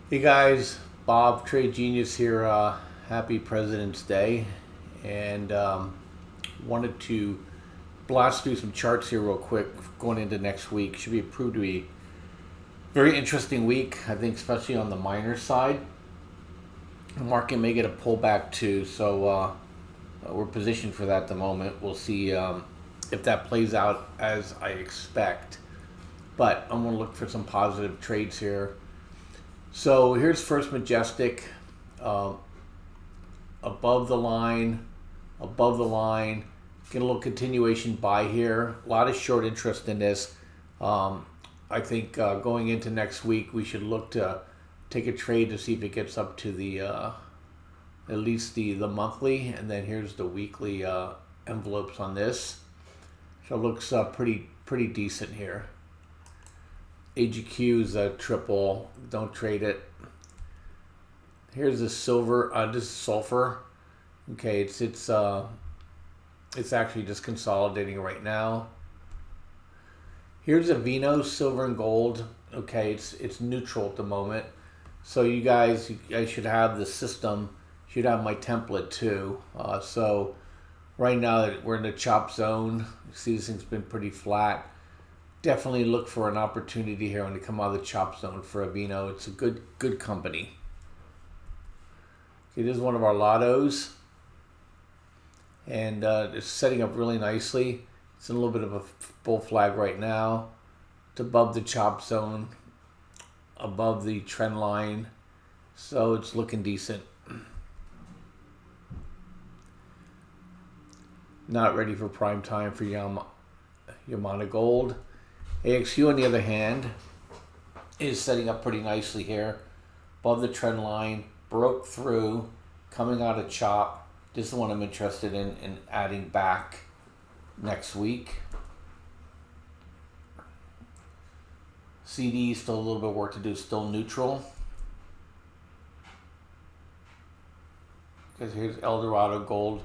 Hey guys, Bob Trade Genius here. Happy President's Day, and wanted to blast through some charts here real quick going into next week. Should be proved to be a very interesting week. I think, especially on the minor side, the market may get a pullback too. So we're positioned for that at the moment. We'll see if that plays out as I expect. But I'm going to look for some positive trades here. So here's First Majestic, uh, above the line, above the line. Get a little continuation buy here. A lot of short interest in this. I think going into next week, we should look to take a trade to see if it gets up to the at least the monthly, and then here's the weekly envelopes on this. So it looks pretty decent here. AGQ is a triple. Don't trade it. Here's the silver. This is sulfur. Okay, it's actually just consolidating right now. Here's a Vino, silver and gold. Okay, it's neutral at the moment. So you guys should have the system. Should have my template too. So right now we're in the chop zone. You see, this thing's been pretty flat. Definitely look for an opportunity here when you come out of the chop zone for a Vino. It's a good company. Okay, this is one of our lottos, and it's setting up really nicely. It's in a little bit of a bull flag right now. It's above the chop zone, above the trend line, so it's looking decent. Not ready for prime time for Yamana Gold. AXU, on the other hand, is setting up pretty nicely here. Above the trend line, broke through, coming out of chop. This is the one I'm interested in adding back next week. CD, still a little bit of work to do, still neutral. Because here's Eldorado Gold.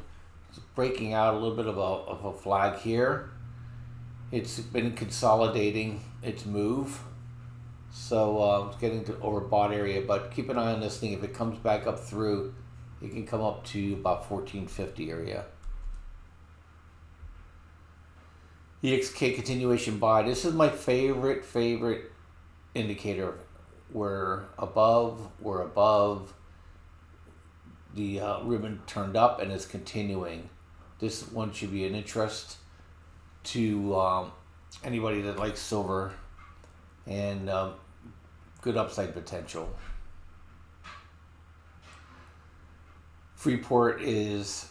It's breaking out a little bit of a flag here. It's been consolidating its move. So it's getting to overbought area, but keep an eye on this thing. If it comes back up through, it can come up to about 1450 area. EXK continuation buy. This is my favorite indicator. We're above. The ribbon turned up and is continuing. This one should be an interest to anybody that likes silver and good upside potential. Freeport is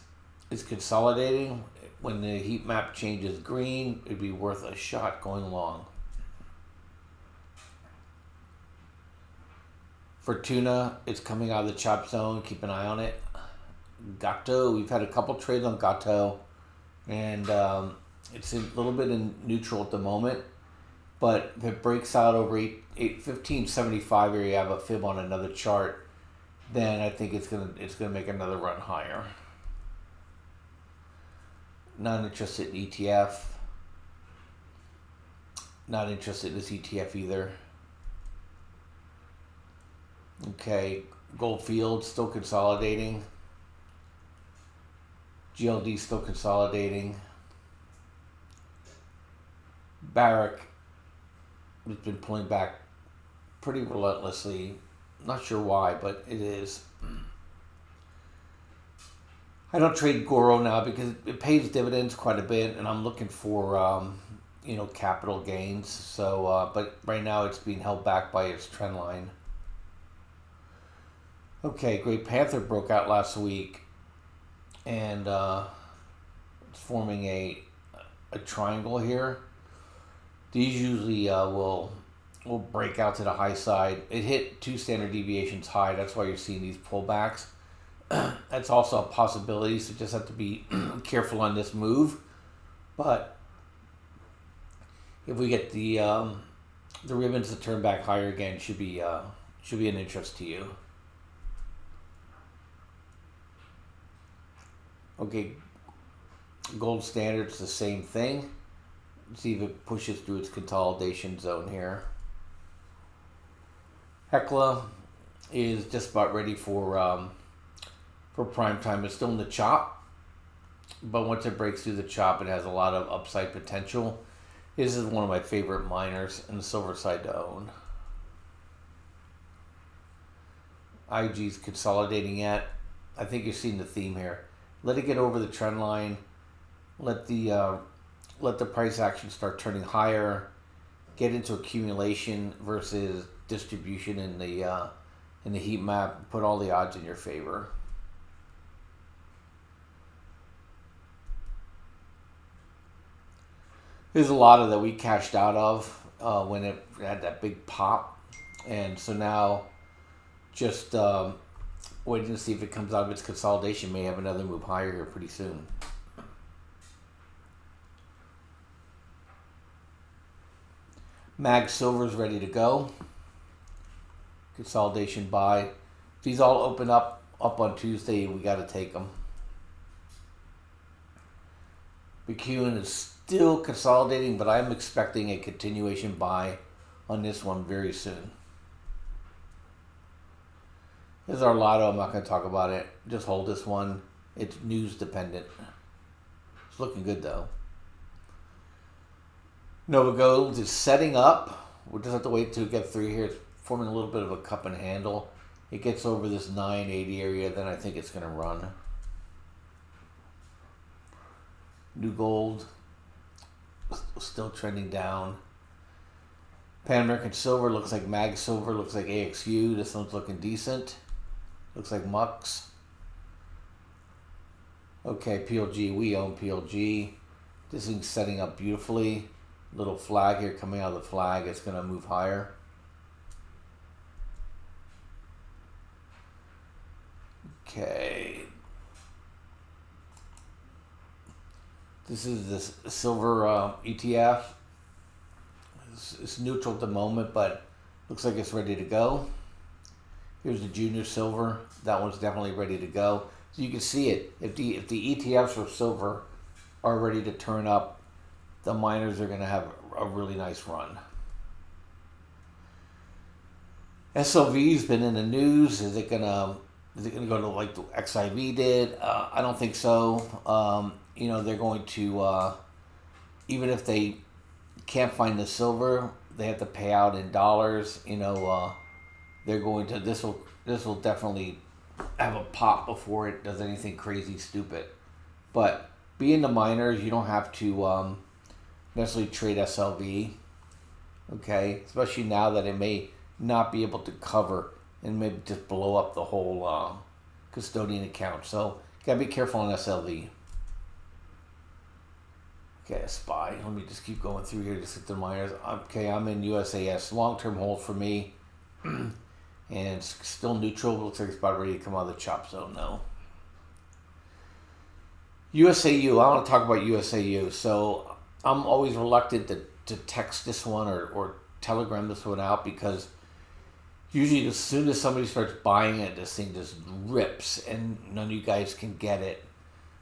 consolidating. When the heat map changes green, it'd be worth a shot going long. Fortuna, it's coming out of the chop zone. Keep an eye on it. Gato, we've had a couple trades on Gato, and it's a little bit in neutral at the moment. But if it breaks out over 1575 area, I have a fib on another chart, then I think it's gonna make another run higher. Not interested in ETF. Not interested in this ETF either. Okay, Goldfield still consolidating. GLD still consolidating. Barrick has been pulling back pretty relentlessly. Not sure why, but it is. I don't trade Goro now because it pays dividends quite a bit, and I'm looking for capital gains. So, but right now it's being held back by its trend line. Okay, Great Panther broke out last week, and it's forming a triangle here. These usually will break out to the high side. It hit 2 standard deviations high. That's why you're seeing these pullbacks. That's also a possibility, so just have to be careful on this move. But if we get the ribbons to turn back higher again, should be an interest to you. Okay, gold standard's the same thing. See if it pushes through its consolidation zone here. Hecla is just about ready for prime time. It's still in the chop, but once it breaks through the chop, it has a lot of upside potential. This is one of my favorite miners in the silver side to own. IG's consolidating yet. I think you're seeing the theme here. Let it get over the trend line. Let the price action start turning higher. Get into accumulation versus distribution in the heat map. Put all the odds in your favor. There's a lot of that we cashed out of when it had that big pop, and so now just waiting to see if it comes out of its consolidation. May have another move higher here pretty soon. Mag Silver's ready to go. Consolidation buy. These all open up on Tuesday. We got to take them. McEwen is still consolidating, but I'm expecting a continuation buy on this one very soon. Here's our lotto. I'm not going to talk about it. Just hold this one. It's news dependent. It's looking good though. Nova Gold is setting up. We'll just have to wait till we get through here. It's forming a little bit of a cup and handle. It gets over this 980 area, then I think it's going to run. New Gold still trending down. Pan American Silver looks like Mag Silver, looks like AXU. This one's looking decent. Looks like Mux. Okay, PLG. We own PLG. This thing's setting up beautifully. Little flag here coming out of the flag. It's going to move higher. Okay. This is this silver ETF. It's neutral at the moment, but looks like it's ready to go. Here's the junior silver. That one's definitely ready to go. So you can see it. If the ETFs for silver are ready to turn up, the miners are going to have a really nice run. SLV's been in the news. Is it gonna go to like the XIV did? I don't think so. They're going to even if they can't find the silver, they have to pay out in dollars. They're going to this will definitely have a pop before it does anything crazy stupid. But being the miners, you don't have to necessarily trade SLV. Okay, especially now that it may not be able to cover and maybe just blow up the whole custodian account. So gotta be careful on SLV. Okay, SPY. Let me just keep going through here. Just hit the miners. Okay, I'm in USAS. Long-term hold for me. And it's still neutral. Looks like it's about ready to come out of the chop zone now. USAU. I want to talk about USAU. So I'm always reluctant to text this one or telegram this one out because usually as soon as somebody starts buying it, this thing just rips and none of you guys can get it.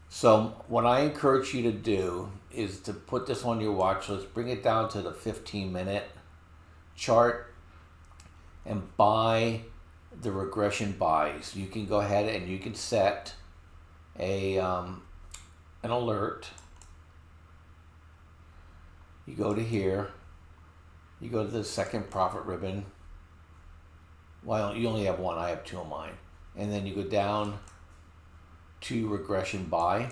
So what I encourage you to do is to put this on your watch list, bring it down to the 15-minute chart, and buy the regression buys. You can go ahead and you can set an alert. You go to here. You go to the second profit ribbon. Well, you only have one. I have two on mine. And then you go down to regression buy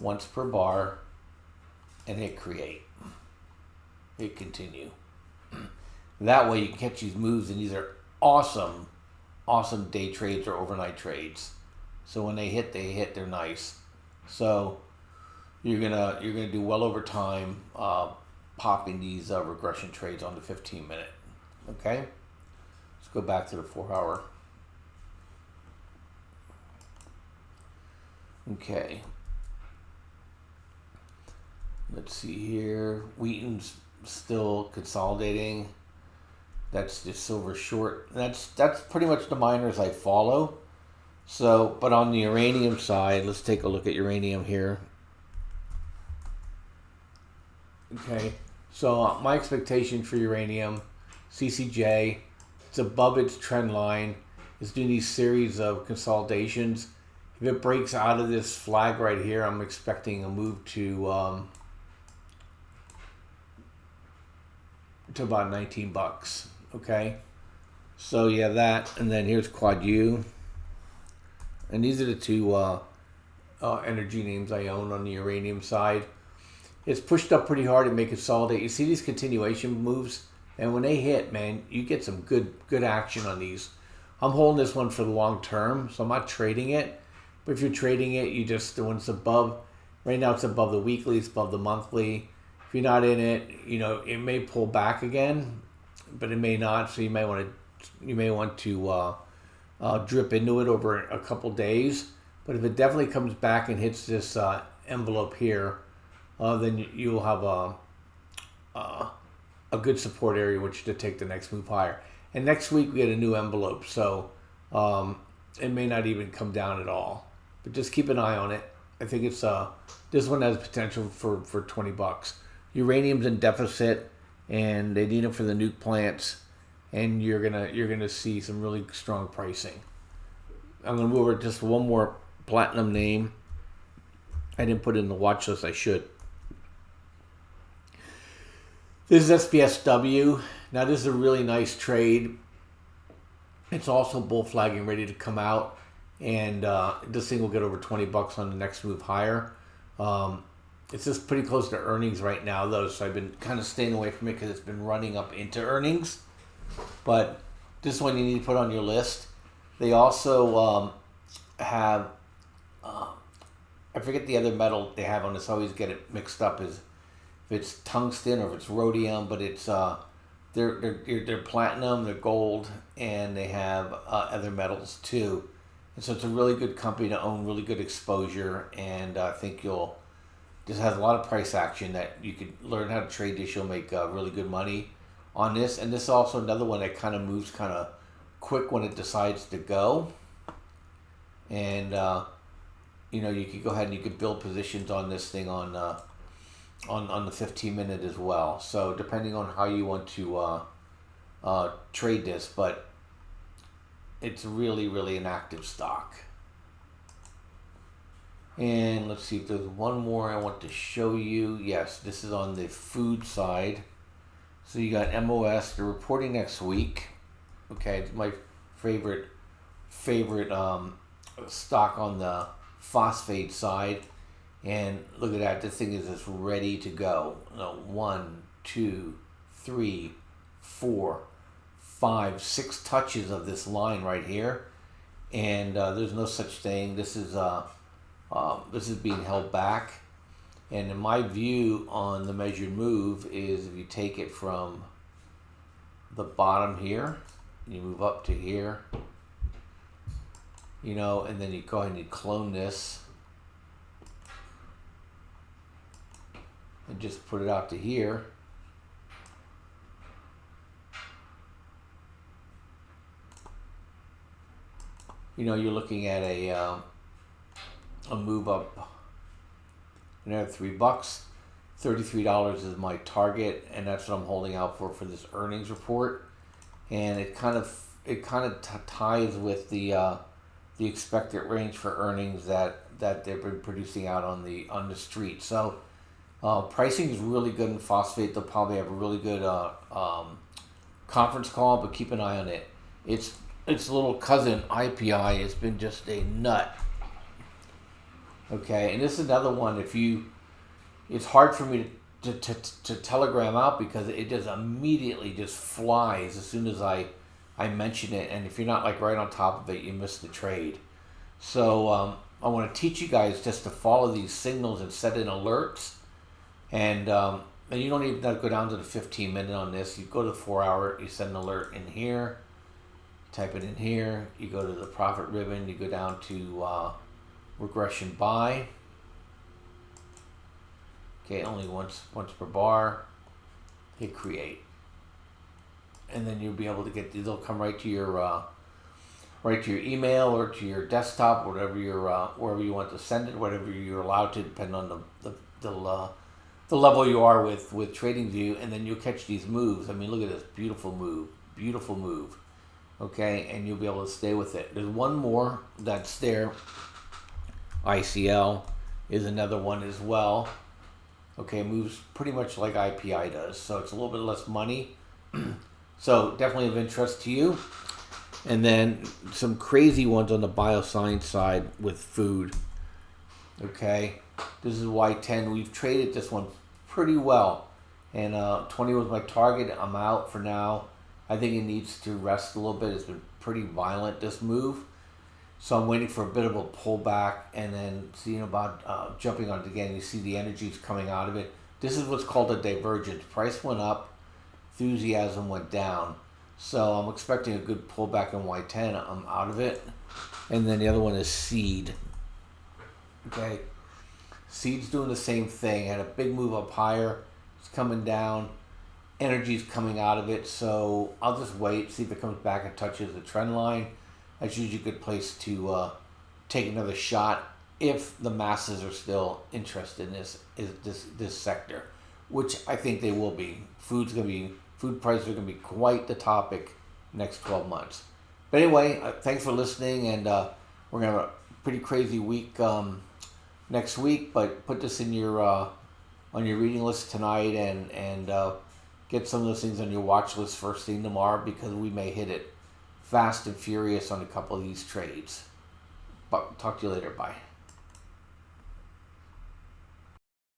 once per bar and hit create. Hit continue. That way you can catch these moves, and these are awesome day trades or overnight trades. So when they hit, they're nice. So you're gonna do well over time popping these regression trades on the 15-minute. Okay? Let's go back to the 4-hour. Okay. Let's see here. Wheaton's still consolidating. That's the silver short. That's pretty much the miners I follow. So, but on the uranium side, let's take a look at uranium here. Okay. So my expectation for uranium, CCJ, It's above its trend line. It's doing these series of consolidations. If it breaks out of this flag right here, I'm expecting a move to about 19 bucks. Okay, so yeah, that, and then here's Quad U, and these are the two energy names I own on the uranium side. It's pushed up pretty hard and may consolidate. You see these continuation moves, and when they hit, man, you get some good action on these. I'm holding this one for the long term, so I'm not trading it. But if you're trading it, you just, the one's above, right now it's above the weekly, it's above the monthly. If you're not in it, it may pull back again, but it may not. So you may want to drip into it over a couple days. But if it definitely comes back and hits this envelope here, then you'll have a good support area which to take the next move higher. And next week we get a new envelope, so it may not even come down at all. But just keep an eye on it. I think it's this one has potential for 20 bucks. Uranium's in deficit, and they need it for the nuke plants, and you're gonna see some really strong pricing. I'm gonna move over to just one more platinum name. I didn't put it in the watch list. I should. This is SPSW. Now this is a really nice trade. It's also bull flagging, ready to come out, and this thing will get over 20 bucks on the next move higher. It's just pretty close to earnings right now, though, so I've been kind of staying away from it because it's been running up into earnings. But this one you need to put on your list. They also have, I forget the other metal they have on this. I always get it mixed up as if it's tungsten or if it's rhodium, but it's they're platinum, they're gold, and they have other metals too. And so it's a really good company to own, really good exposure, and I think this has a lot of price action that you could learn how to trade this. You'll make really good money on this. And this is also another one that kind of moves kind of quick when it decides to go. And, you could go ahead and you could build positions on this thing on the 15-minute as well. So depending on how you want to trade this, but it's really, really an active stock. And let's see if there's one more I want to show you. Yes, this is on the food side. So you got MOS. They're reporting next week. Okay, it's my favorite stock on the phosphate side. And look at that. This thing is just ready to go. 1, 2, 3, 4, 5, 6 touches of this line right here. And there's no such thing. This is being held back, and in my view on the measured move is if you take it from the bottom here, you move up to here, and then you go ahead and you clone this and just put it out to here. You're looking at a move up another $3. $33 is my target, and that's what I'm holding out for this earnings report. And it kind of ties with the expected range for earnings that they've been producing out on the street. So pricing is really good in phosphate. They'll probably have a really good conference call, but keep an eye on it. Its little cousin IPI has been just a nut. Okay, and this is another one. It's hard for me to telegram out because it just immediately just flies as soon as I mention it, and if you're not like right on top of it, you miss the trade. So I want to teach you guys just to follow these signals and set in alerts, and you don't even have to go down to the 15-minute on this. You go to the 4-hour, you set an alert in here, type it in here. You go to the profit ribbon, you go down to regression buy. Okay, only once per bar. Hit create, and then you'll be able to get these. They'll come right to your email or to your desktop, whatever wherever you want to send it, whatever you're allowed to, depending on the level you are with TradingView, and then you'll catch these moves. I mean, look at this beautiful move. okay, and you'll be able to stay with it. There's one more that's there. ICL is another one as well. Okay, it moves pretty much like IPI does, so it's a little bit less money. So definitely of interest to you. And then some crazy ones on the bioscience side with food. Okay, this is Y10. We've traded this one pretty well, and 20 was my target. I'm out for now. I think it needs to rest a little bit. It's been pretty violent, this move. So I'm waiting for a bit of a pullback and then seeing about jumping on it again. You see the energy's coming out of it. This is what's called a divergence. Price went up, enthusiasm went down. So I'm expecting a good pullback in Y10. I'm out of it. And then the other one is Seed. Okay. Seed's doing the same thing. Had a big move up higher. It's coming down. Energy's coming out of it. So I'll just wait, see if it comes back and touches the trend line. That's usually a good place to take another shot if the masses are still interested in this sector, which I think they will be. Food prices are going to be quite the topic next 12 months. But anyway, thanks for listening, and we're going to have a pretty crazy week next week. But put this in your on your reading list tonight, and get some of those things on your watch list first thing tomorrow, because we may hit it fast and furious on a couple of these trades. But talk to you later. Bye.